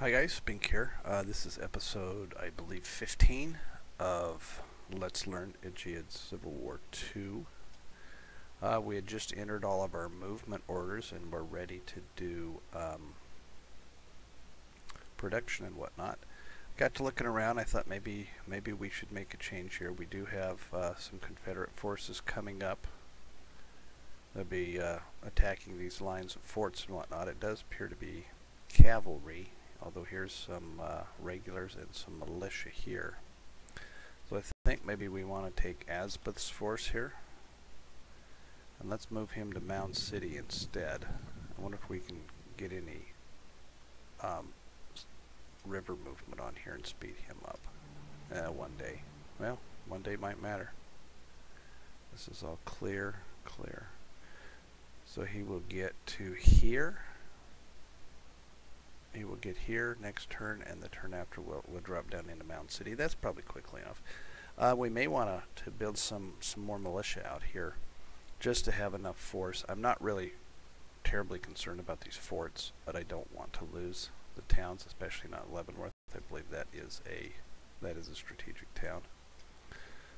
Hi guys, Bink here. This is episode, I believe, 15 of Let's Learn Ageod Civil War II. We had just entered all of our movement orders and we're ready to do production and whatnot. Got to looking around. I thought maybe we should make a change here. We do have some Confederate forces coming up. They'll be attacking these lines of forts and whatnot. It does appear to be cavalry, although here's some regulars and some militia here. So I think maybe we want to take Asboth's force here, and let's move him to Mound City instead. I wonder if we can get any river movement on here and speed him up one day. Well, one day might matter. This is all clear. So he will get to here. He will get here next turn, and the turn after we'll drop down into Mound City. That's probably quickly enough. We may want to build some more militia out here just to have enough force. I'm not really terribly concerned about these forts, but I don't want to lose the towns, especially not Leavenworth. I believe that is a strategic town.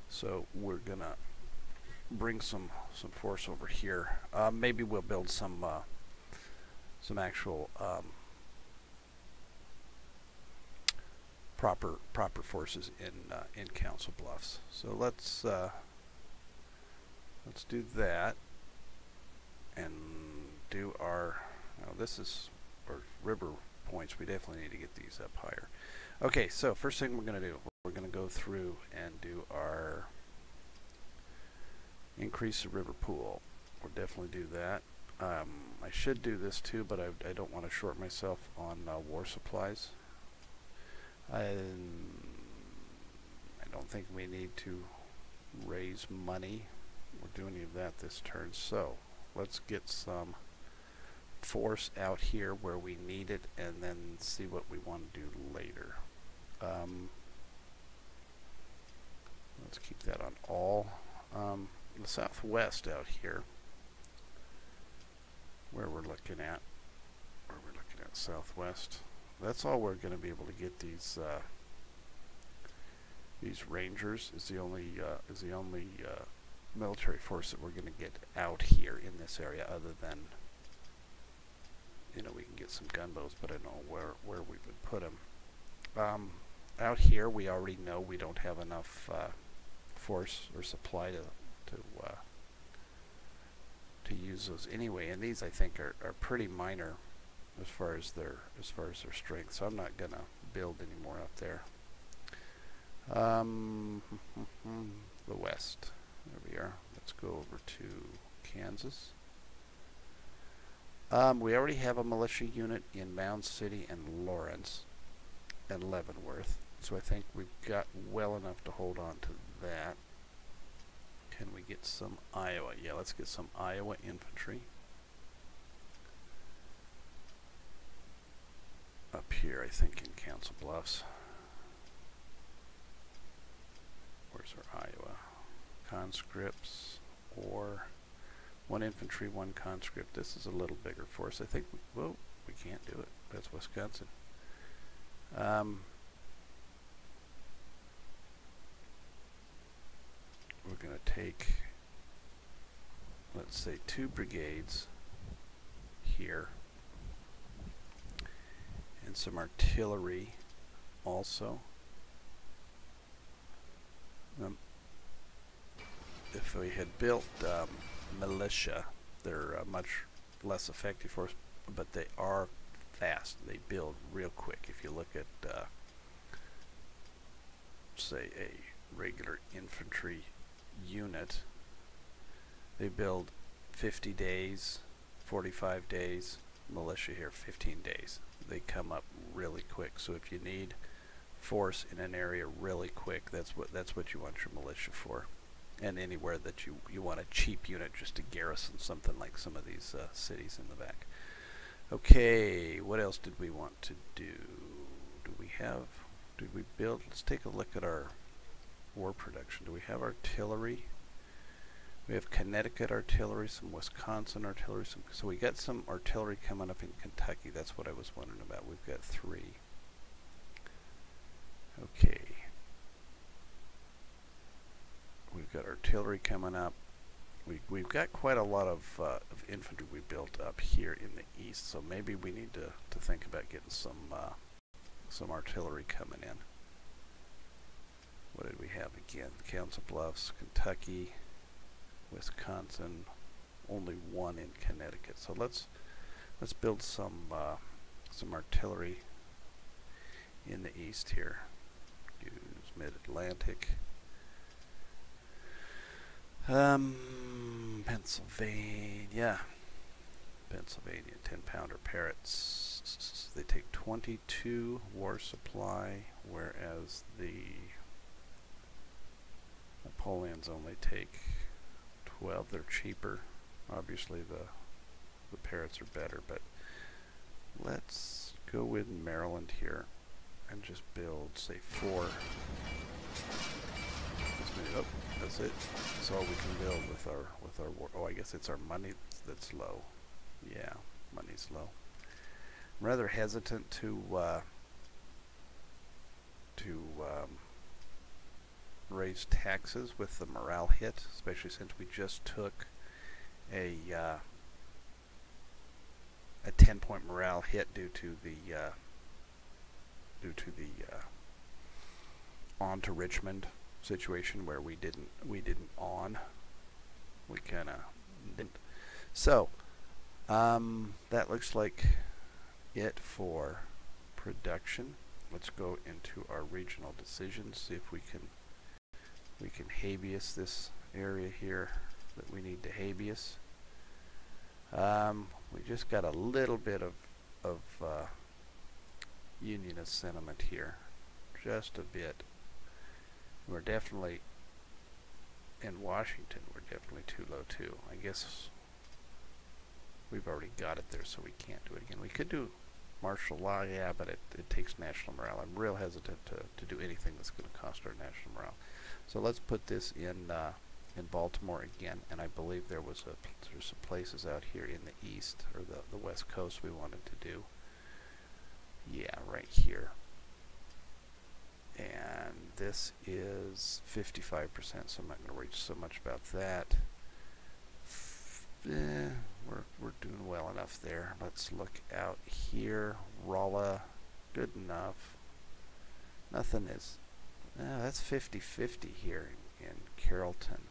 So we're gonna bring some force over here. Maybe we'll build some actual proper forces in Council Bluffs. So let's do that and do our. Now this is our river points. We definitely need to get these up higher. Okay, so first thing we're going to do, we're going to go through and do our increase the river pool. We'll definitely do that. I should do this too, but I don't want to short myself on war supplies. I don't think we need to raise money or do any of that this turn. So let's get some force out here where we need it and then see what we want to do later. Let's keep that on all. The southwest out here, where we're looking at southwest. That's all we're going to be able to get. These rangers is the only military force that we're going to get out here in this area, other than, we can get some gunboats, but I don't know where we would put them. Out here, we already know we don't have enough force or supply to use those anyway, and these I think are pretty minor as far as their strength, so I'm not gonna build any more up there. The west, there we are. Let's go over to Kansas. We already have a militia unit in Mound City and Lawrence and Leavenworth, so I think we've got well enough to hold on to that. Can we get some Iowa? Yeah, let's get some Iowa infantry up here, I think, in Council Bluffs. Where's our Iowa? Conscripts, or one infantry, one conscript. This is a little bigger force. I think, whoa, we can't do it. That's Wisconsin. We're going to take, let's say, 2 brigades here and some artillery also. If we had built militia, they're much less effective for us, but they are fast. They build real quick. If you look at, say, a regular infantry unit, they build 50 days, 45 days. Militia here, 15 days. They come up really quick. So if you need force in an area really quick, that's what you want your militia for. And anywhere that you want a cheap unit just to garrison something like some of these cities in the back. Okay, what else did we want to do? Did we build? Let's take a look at our war production. Do we have artillery? We have Connecticut artillery, some Wisconsin artillery, so we got some artillery coming up in Kentucky. That's what I was wondering about. We've got 3. Okay. We've got artillery coming up. We've got quite a lot of infantry we built up here in the east, so maybe we need to think about getting some artillery coming in. What did we have again? Council Bluffs, Kentucky, Wisconsin, only one in Connecticut. So let's build some artillery in the east here. Use Mid-Atlantic. Pennsylvania, 10-pounder Parrots. They take 22 war supply, whereas the Napoleons only take 12. They're cheaper. Obviously the Parrots are better, but let's go with Maryland here and just build, say, 4. Oh, that's it. That's all we can build with our war. Oh, I guess it's our money that's low. Yeah, money's low. I'm rather hesitant to raise taxes with the morale hit, especially since we just took a 10-point morale hit due to the on to Richmond situation where we didn't on. We kind of didn't. So that looks like it for production. Let's go into our regional decisions, see if we can habeas this area here that we need to habeas. We just got a little bit of unionist sentiment here, just a bit. We're definitely, in Washington, we're definitely too low too. I guess we've already got it there, so we can't do it again. We could do martial law, yeah, but it takes national morale. I'm real hesitant to do anything that's going to cost our national morale. So let's put this in Baltimore again, and I believe there's some places out here in the east, or the west coast we wanted to do. Yeah, right here. And this is 55%, so I'm not going to reach so much about that. We're doing well enough there. Let's look out here. Rolla, good enough. Nothing is. That's 50-50 here in Carrollton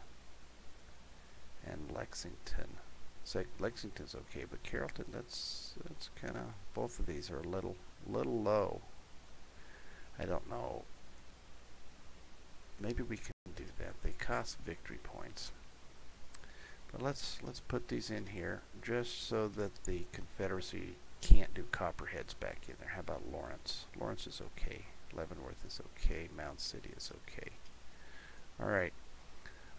and Lexington. So Lexington's okay, but Carrollton, that's kind of, both of these are a little low. I don't know. Maybe we can do that. They cost victory points. But let's put these in here just so that the Confederacy can't do Copperheads back in there. How about Lawrence? Lawrence is okay. Leavenworth is okay. Mound City is okay. All right.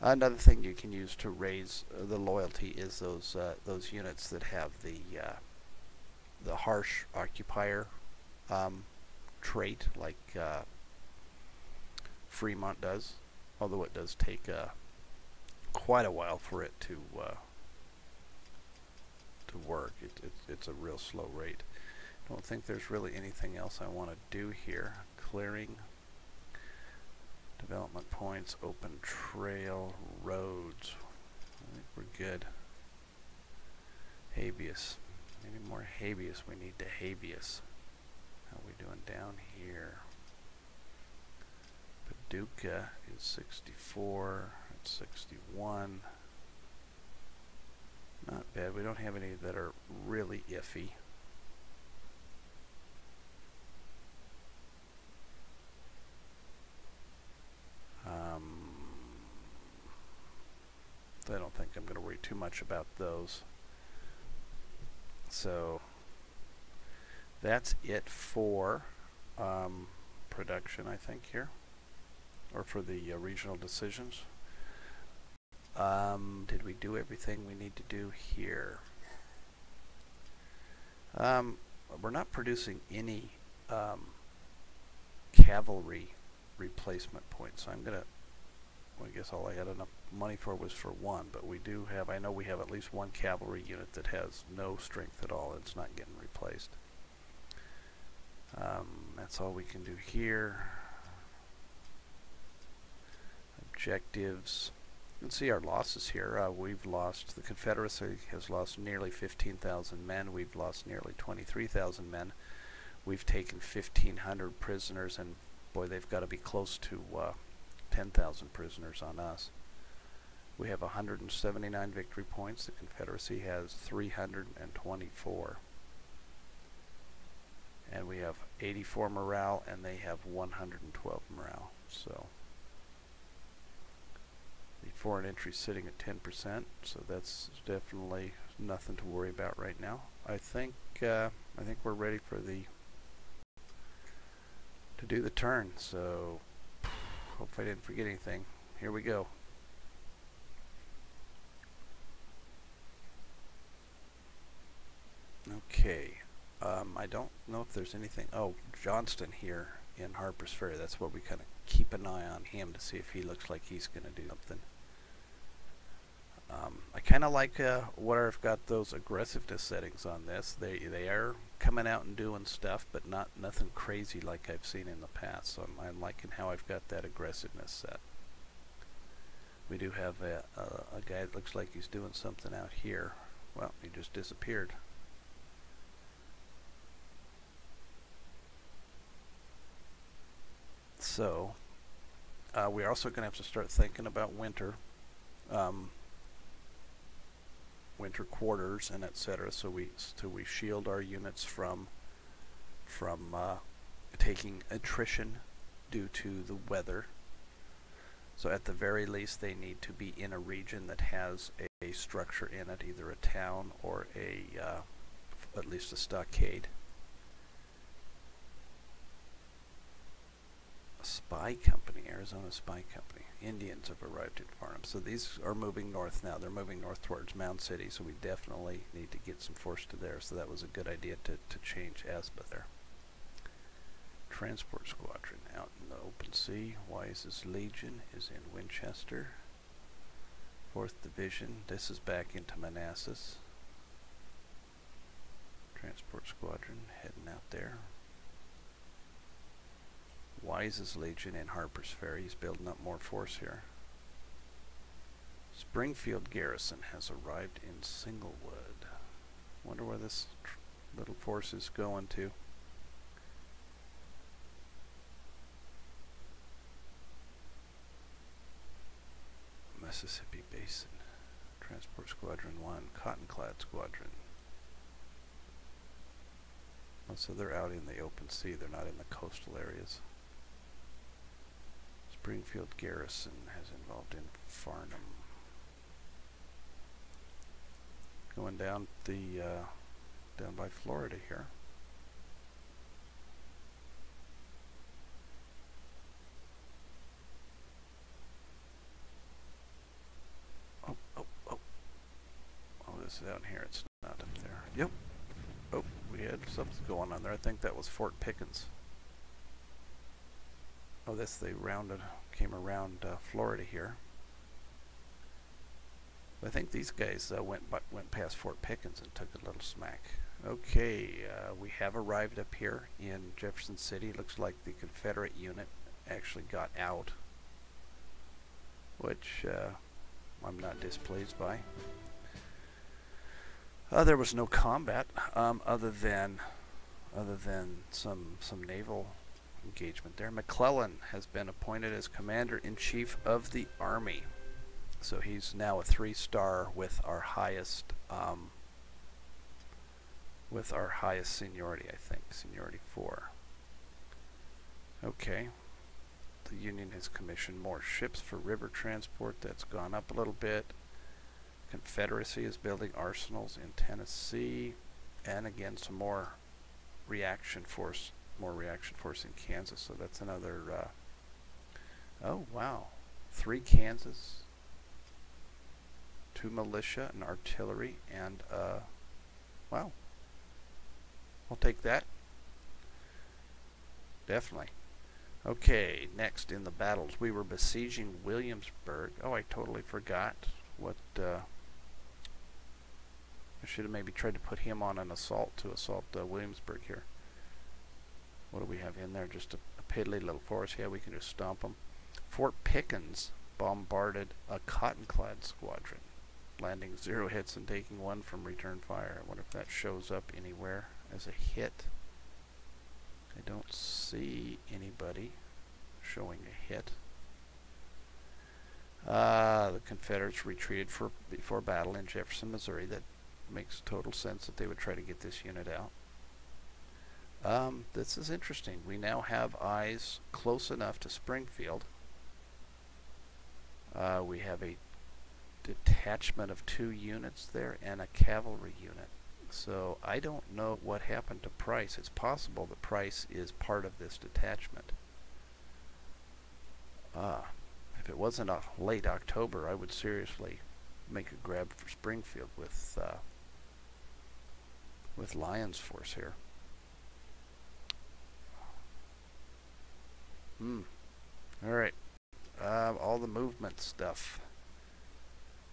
Another thing you can use to raise the loyalty is those units that have the harsh occupier trait, like Fremont does. Although it does take quite a while for it to work. It's a real slow rate. Don't think there's really anything else I want to do here. Clearing, development points, open trail, roads. I think we're good. Habeas. Maybe more habeas. We need to habeas. How are we doing down here? Paducah is 64. It's 61. Not bad. We don't have any that are really iffy. I don't think I'm going to worry too much about those. So that's it for production, I think, here, or for the regional decisions. Did we do everything we need to do here? We're not producing any cavalry replacement points, so I'm gonna, well, I guess all I had enough money for was for one, but we do have, I know we have at least one cavalry unit that has no strength at all. It's not getting replaced. That's all we can do here. objectives. You can see our losses here. We've lost, the Confederacy has lost nearly 15,000 men. We've lost nearly 23,000 men. We've taken 1,500 prisoners, and boy, they've got to be close to 10,000 prisoners on us. We have 179 victory points. The Confederacy has 324. And we have 84 morale, and they have 112 morale. So the foreign entry is sitting at 10%, so that's definitely nothing to worry about right now. I think we're ready for to do the turn. So hope I didn't forget anything. Here we go. Okay. I don't know if there's anything. Oh, Johnston here in Harper's Ferry. That's what we kind of keep an eye on him to see if he looks like he's going to do something. I kind of like where I've got those aggressiveness settings on this. They are coming out and doing stuff, but nothing crazy like I've seen in the past. So I'm liking how I've got that aggressiveness set. We do have a guy that looks like he's doing something out here. Well, he just disappeared. So we're also going to have to start thinking about winter quarters and etc. So we shield our units from taking attrition due to the weather. So at the very least, they need to be in a region that has a structure in it, either a town or at least a stockade. Spy company, Arizona Spy Company. Indians have arrived in Farnham. So these are moving north now. They're moving north towards Mound City, so we definitely need to get some force to there. So that was a good idea to change ASBA there. Transport Squadron out in the open sea. Wise's Legion is in Winchester. 4th Division. This is back into Manassas. Transport Squadron heading out there. Wise's Legion in Harper's Ferry. He's building up more force here. Springfield Garrison has arrived in Singlewood. Wonder where this little force is going to. Mississippi Basin. Transport Squadron 1. Cottonclad Squadron. Oh, so they're out in the open sea. They're not in the coastal areas. Springfield Garrison has involved in Farnham. Going down down by Florida here. Oh, this is out here. It's not up there. Yep. Oh, we had something going on there. I think that was Fort Pickens. Oh, they came around Florida here. I think these guys went past Fort Pickens and took a little smack. Okay, we have arrived up here in Jefferson City. Looks like the Confederate unit actually got out, which I'm not displeased by. There was no combat other than some naval engagement there. McClellan has been appointed as Commander-in-Chief of the Army. So he's now a 3-star with our highest seniority, I think, seniority 4. Okay. The Union has commissioned more ships for river transport. That's gone up a little bit. Confederacy is building arsenals in Tennessee, and again some more reaction force in Kansas. So that's another oh wow, 3 Kansas, 2 militia and artillery, and wow, I'll take that, definitely. Okay, next in the battles, we were besieging Williamsburg. Oh, I totally forgot what I should have maybe tried to put him on an assault to assault Williamsburg here. What do we have in there? Just a piddly little force. Yeah, we can just stomp them. Fort Pickens bombarded a cotton-clad squadron, landing 0 hits and taking 1 from return fire. I wonder if that shows up anywhere as a hit. I don't see anybody showing a hit. The Confederates retreated before battle in Jefferson, Missouri. That makes total sense that they would try to get this unit out. This is interesting. We now have eyes close enough to Springfield. We have a detachment of 2 units there and a cavalry unit. So I don't know what happened to Price. It's possible that Price is part of this detachment. If it wasn't late October, I would seriously make a grab for Springfield with Lyon's force here. Alright. All the movement stuff.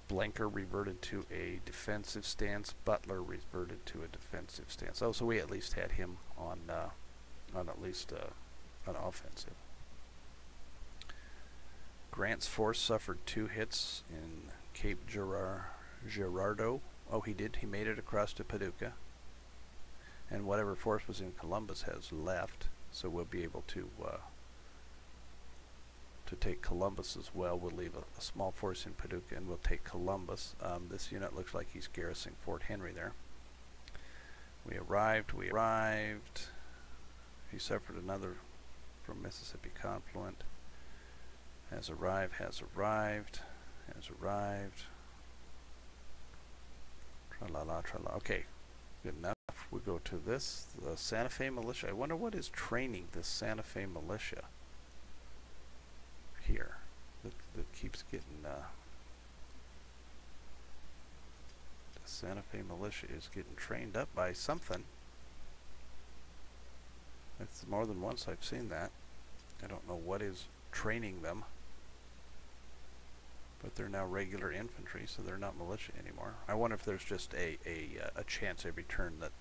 Blanker reverted to a defensive stance. Butler reverted to a defensive stance. Oh, so we at least had him on at least an offensive. Grant's force suffered 2 hits in Cape Girardeau. Oh, he did. He made it across to Paducah. And whatever force was in Columbus has left, so we'll be able to take Columbus as well. We'll leave a small force in Paducah and we'll take Columbus. This unit looks like he's garrisoning Fort Henry there. We arrived. He suffered another from Mississippi confluent. Has arrived. Tra-la-la, tra-la. Okay, good enough. We go to this, the Santa Fe Militia. I wonder what is training this Santa Fe Militia here that keeps getting the Santa Fe Militia is getting trained up by something. It's more than once I've seen that. I don't know what is training them, but they're now regular infantry, so they're not militia anymore. I wonder if there's just a chance every turn that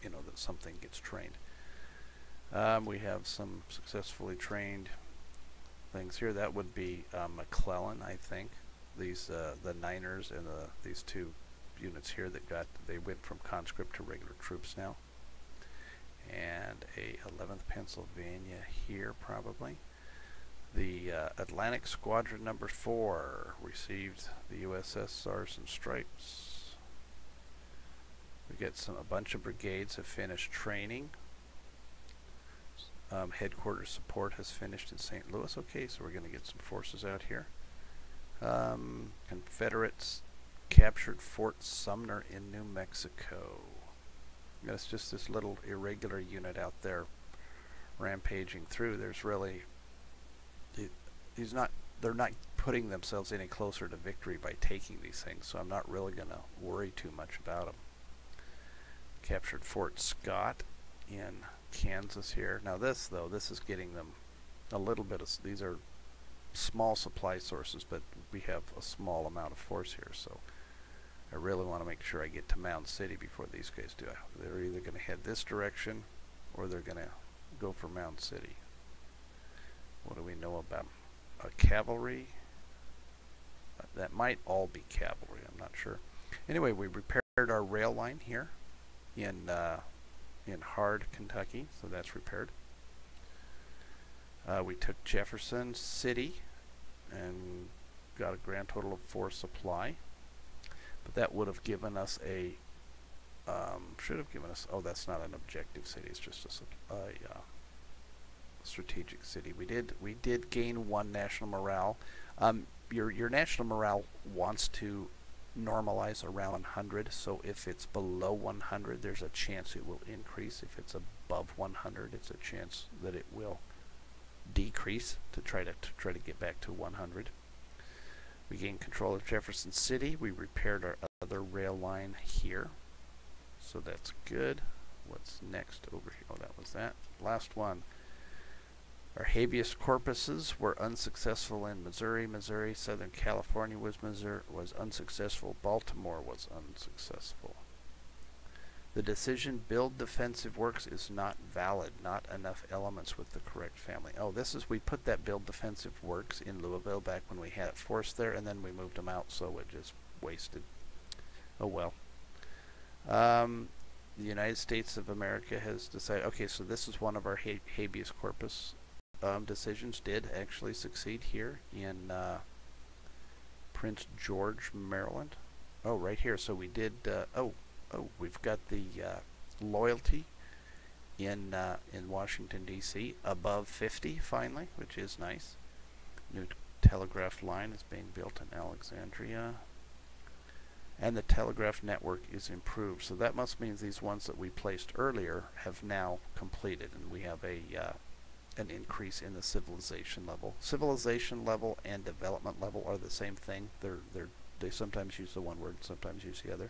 that something gets trained. We have some successfully trained things here. That would be McClellan, I think. These the Niners and these 2 units here they went from conscript to regular troops now. And a 11th Pennsylvania here probably. The Atlantic Squadron number 4 received the USS Stars and Stripes. We get a bunch of brigades have finished training. Headquarters support has finished in St. Louis. Okay, so we're going to get some forces out here. Confederates captured Fort Sumner in New Mexico. That's just this little irregular unit out there rampaging through. There's really they're not putting themselves any closer to victory by taking these things, so I'm not really going to worry too much about them. Captured Fort Scott in Kansas here. Now this is getting them a little bit of, these are small supply sources, but we have a small amount of force here, so I really want to make sure I get to Mound City before these guys do. They're either going to head this direction or they're going to go for Mound City. What do we know about cavalry? That might all be cavalry, I'm not sure. Anyway, we repaired our rail line here in Hard, Kentucky, so that's repaired. We took Jefferson City and got a grand total of 4 supply, but that would have given us a should have given us, oh, that's not an objective city, it's just a strategic city. We did gain 1 national morale. Your national morale wants to normalize around 100, so if it's below 100 there's a chance it will increase. If it's above 100 it's a chance that it will decrease to try to get back to 100. We gained control of Jefferson City. We repaired our other rail line here, so that's good. What's next over here? Oh, that was that last one. Our habeas corpuses were unsuccessful in Missouri. Southern California was unsuccessful. Baltimore was unsuccessful. The decision build defensive works is not valid. Not enough elements with the correct family. Oh, this is, we put that build defensive works in Louisville back when we had it forced there, and then we moved them out, so it just wasted. Oh well. The United States of America has decided, okay, so this is one of our habeas corpus decisions, did actually succeed here in Prince George, Maryland. Oh, right here. So we did, we've got the loyalty in Washington, D.C. above 50, finally, which is nice. New telegraph line is being built in Alexandria. And the telegraph network is improved. So that must mean these ones that we placed earlier have now completed, and we have an increase in the civilization level. Civilization level and development level are the same thing. They sometimes use the one word, sometimes use the other.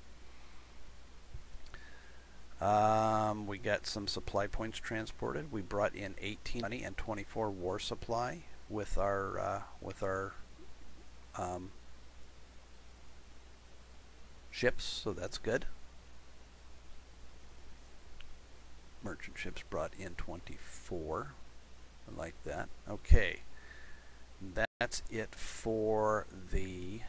We got some supply points transported. We brought in 18 money and 24 war supply with our ships, so that's good. Merchant ships brought in 24. I like that. Okay, that's it for the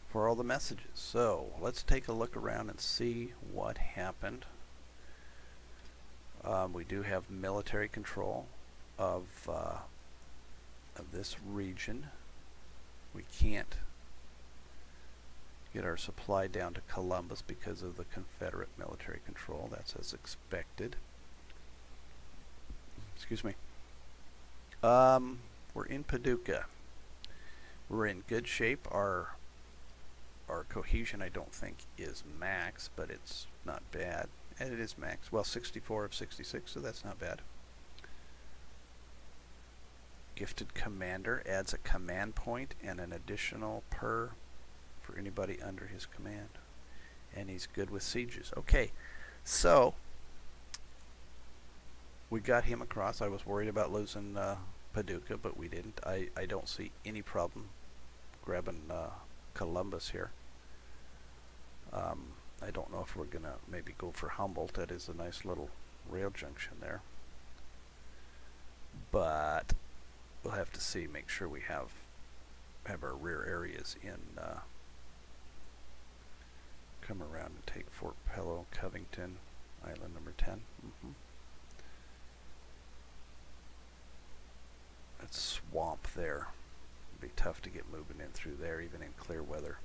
for all the messages. So let's take a look around and see what happened. We do have military control of this region. We can't get our supply down to Columbus because of the Confederate military control. That's as expected. Excuse me. We're in Paducah. We're in good shape. Our cohesion, I don't think, is max, but it's not bad. And it is max. Well, 64 of 66, so that's not bad. Gifted commander adds a command point and an additional per for anybody under his command. And he's good with sieges. Okay, so we got him across. I was worried about losing Paducah, but we didn't. I don't see any problem grabbing Columbus here. I don't know if we're going to maybe go for Humboldt. That is a nice little rail junction there. But we'll have to see, make sure we have our rear areas in, come around and take Fort Pillow, Covington, Island number 10. That swamp there. It'd be tough to get moving in through there, even in clear weather.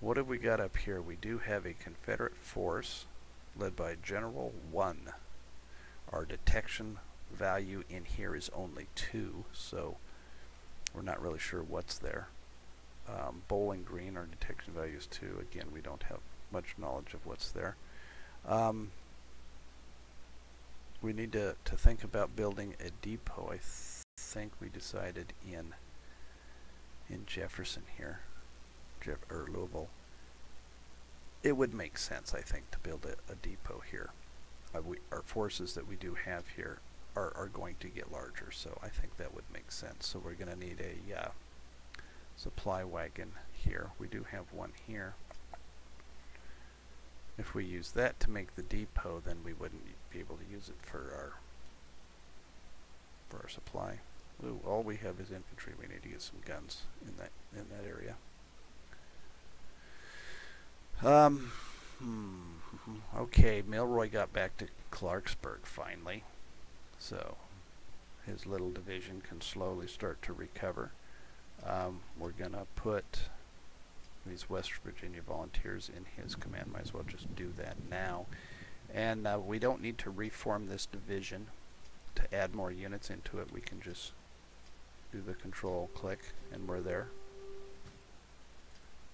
What have we got up here? We do have a Confederate force led by General 1. Our detection value in here is only 2, so we're not really sure what's there. Bowling Green, our detection value is 2. Again, we don't have much knowledge of what's there. We need to think about building a depot. I think we decided in Jefferson here, or Louisville. It would make sense, I think, to build a depot here. Our forces that we do have here are going to get larger, so I think that would make sense. So we're going to need a supply wagon here. We do have one here. If we use that to make the depot, then we wouldn't be able to use it for our supply. Ooh, all we have is infantry. We need to get some guns in that area. Okay, Milroy got back to Clarksburg finally, so his little division can slowly start to recover. We're gonna put these West Virginia volunteers in his command. Might as well just do that now. And we don't need to reform this division to add more units into it. We can just do the control click and we're there.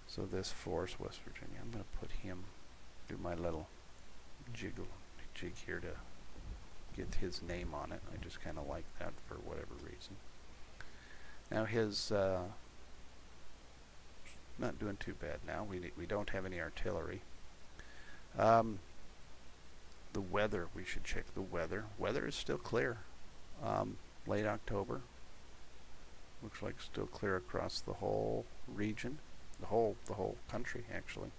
So this force, West Virginia, I'm going to put him, do my little jig here to get his name on it. I just kind of like that for whatever reason. Now his, not doing too bad now. We don't have any artillery. The weather, we should check the weather. Weather is still clear. Late October. Looks like still clear across the whole region. The whole country, actually.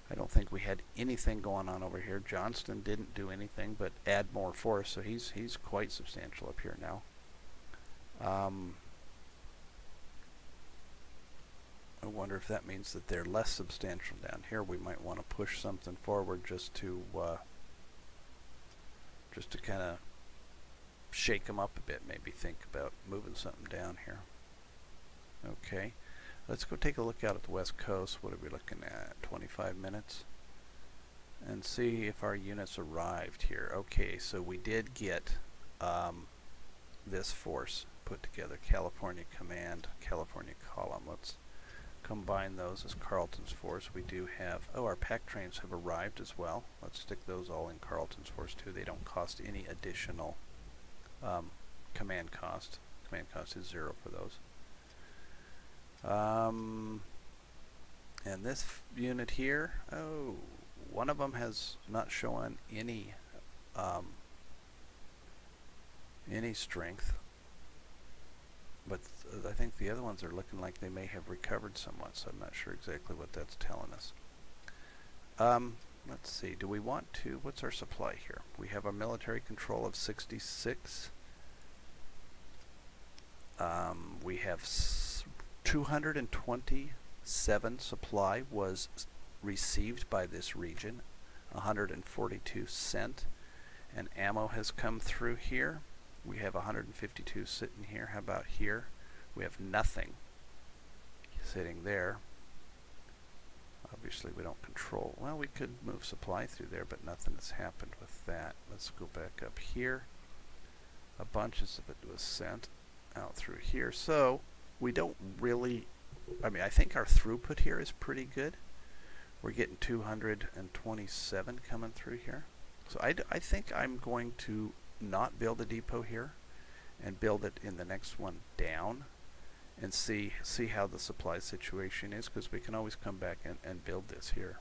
I don't think we had anything going on over here. Johnston didn't do anything but add more force, so he's quite substantial up here now. I wonder if that means that they're less substantial down here. We might want to push something forward just to kind of shake them up a bit. Maybe think about moving something down here. Okay, let's go take a look out at the west coast. What are we looking at? 25 minutes, and see if our units arrived here. Okay, so we did get this force put together. California Command, California Column. Let's combine those as Carleton's force. We do have, oh, our pack trains have arrived as well. Let's stick those all in Carleton's force too. They don't cost any additional command cost. Command cost is 0 for those. And this unit here, oh, one of them has not shown any strength, but I think the other ones are looking like they may have recovered somewhat, so I'm not sure exactly what that's telling us. Let's see, do we want to, what's our supply here? We have a military control of 66. We have 227 supply was received by this region, 142 sent, and ammo has come through here. We have 152 sitting here. How about here? We have nothing sitting there. Obviously we don't control. Well, we could move supply through there, but nothing has happened with that. Let's go back up here. A bunch of it was sent out through here. So we don't really, I mean, I think our throughput here is pretty good. We're getting 227 coming through here. So I think I'm going to not build a depot here and build it in the next one down and see how the supply situation is, because we can always come back and build this here.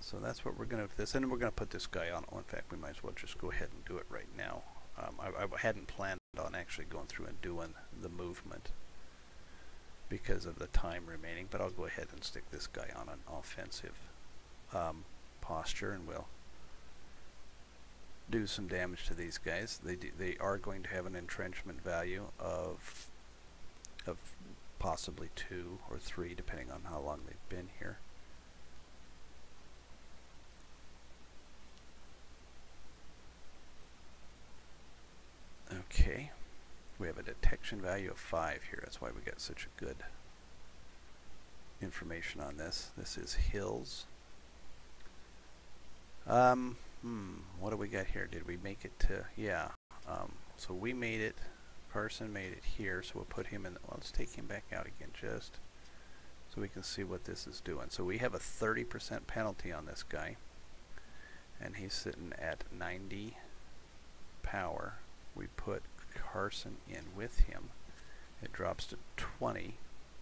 So that's what we're going to do with this, and we're going to put this guy on. In fact, we might as well just go ahead and do it right now. I hadn't planned on actually going through and doing the movement because of the time remaining, but I'll go ahead and stick this guy on an offensive posture, and we'll do some damage to these guys. They are going to have an entrenchment value of possibly 2 or 3, depending on how long they've been here. Okay, we have a detection value of 5 here. That's why we got such a good information on this. This is hills. What do we got here? Did we make it to, yeah. So we made it, Carson made it here, so we'll put him in, well, let's take him back out again just so we can see what this is doing. So we have a 30% penalty on this guy, and he's sitting at 90 power. We put Carson in with him. It drops to 20.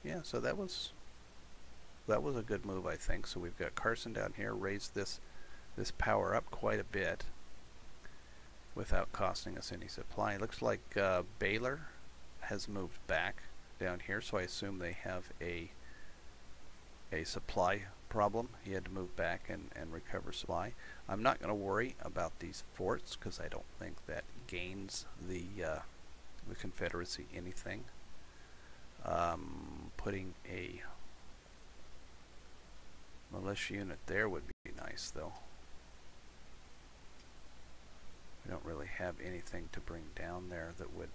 Yeah, so that was a good move, I think. So we've got Carson down here, raised this power up quite a bit without costing us any supply. It looks like Baylor has moved back down here, so I assume they have a supply problem. He had to move back and recover supply. I'm not going to worry about these forts because I don't think that gains the Confederacy anything. Putting a militia unit there would be nice, though. We don't really have anything to bring down there that would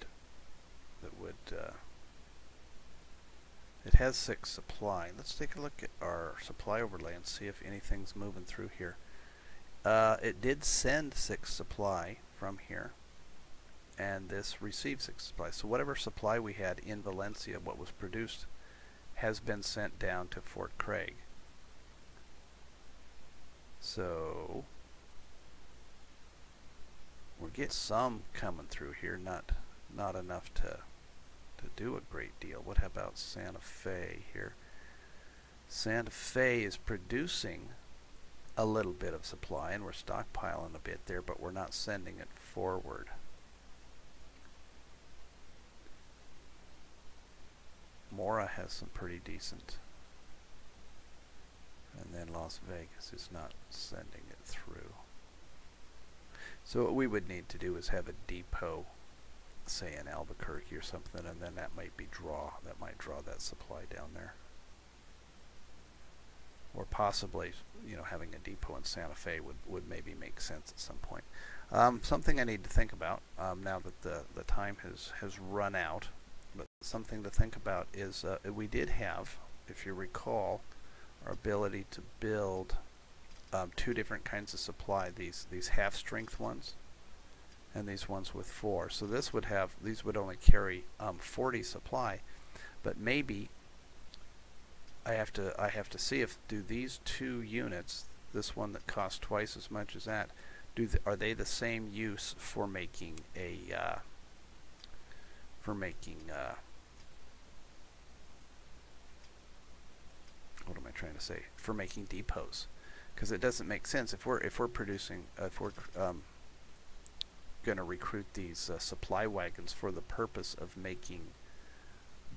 it has 6 supply. Let's take a look at our supply overlay and see if anything's moving through here. It did send 6 supply from here, and this received 6 supply. So whatever supply we had in Valencia, what was produced, has been sent down to Fort Craig. So we're getting some coming through here, not enough to do a great deal. What about Santa Fe here? Santa Fe is producing a little bit of supply, and we're stockpiling a bit there, but we're not sending it forward. Mora has some pretty decent. And then Las Vegas is not sending it through. So what we would need to do is have a depot, say in Albuquerque or something, and then that might draw that supply down there. Or possibly, you know, having a depot in Santa Fe would maybe make sense at some point. Something I need to think about now that the time has run out, but something to think about is we did have, if you recall, our ability to build two different kinds of supply, these half-strength ones and these ones with 4. So these would only carry 40 supply, but maybe I have to see if these 2 units, this one that costs twice as much as that, are they the same use for making what am I trying to say? For making depots, because it doesn't make sense if we're going to recruit these supply wagons for the purpose of making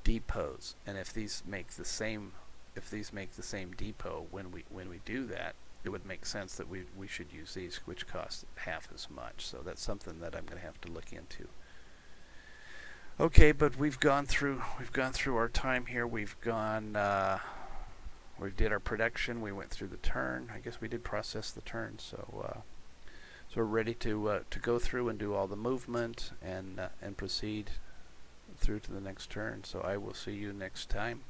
depots, and if these make the same depot when we do that, it would make sense that we should use these, which cost half as much. So that's something that I'm going to have to look into. Okay, but we've gone through our time here. We did our production. We went through the turn. I guess we did process the turn. So we're ready to go through and do all the movement and proceed through to the next turn. So I will see you next time.